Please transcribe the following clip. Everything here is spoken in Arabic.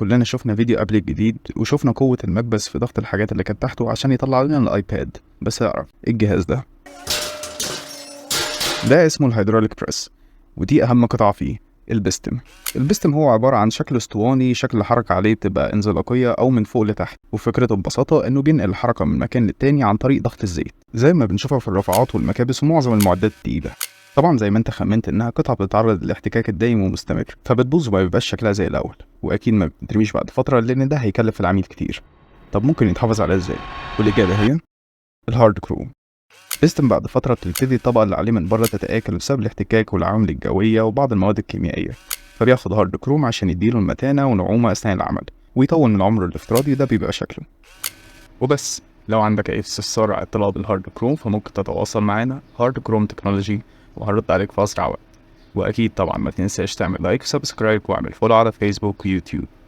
كلنا شفنا فيديو قبل الجديد وشفنا قوة المكبس في ضغط الحاجات اللي كانت تحته عشان يطلع لنا الايباد. بس اعرف ايه الجهاز ده اسمه الهيدروليك بريس، ودي اهم قطعة فيه. البستم. البستم هو عبارة عن شكل اسطواني، شكل الحركة عليه بتبقى انزلاقية او من فوق لتحت، وفكرته ببساطة انه بينقل الحركة من مكان للتاني عن طريق ضغط الزيت، زي ما بنشوفها في الرافعات والمكابس ومعظم المعدات التقيلة. طبعا زي ما انت خمنت انها قطعة بتتعرض للاحتكاك الدايم ومستمر، فبتبوظ وما بيبقاش شكلها زي الاول، واكيد ما بترميش بعد فترة لان ده هيكلف العميل كتير. طب ممكن يتحافظ عليها ازاي؟ والاجابة هي الهارد كروم. بيستم بعد فترة بتبتدي الطبقة اللي عليه من بره تتآكل بسبب الاحتكاك والعوامل الجوية وبعض المواد الكيميائية، فبياخد هارد كروم عشان يديله المتانة ونعومة أثناء العمل ويطول من عمره الافتراضي، ده بيبقى شكله. وبس. لو عندك أي استفسار على الطلب بالهارد كروم فممكن تتواصل معانا هارد كروم تكنولوجي، وهرد عليك في أسرع وقت. وأكيد طبعا ما تنساش تعمل لايك وسبسكرايب واعمل فولو على فيسبوك ويوتيوب.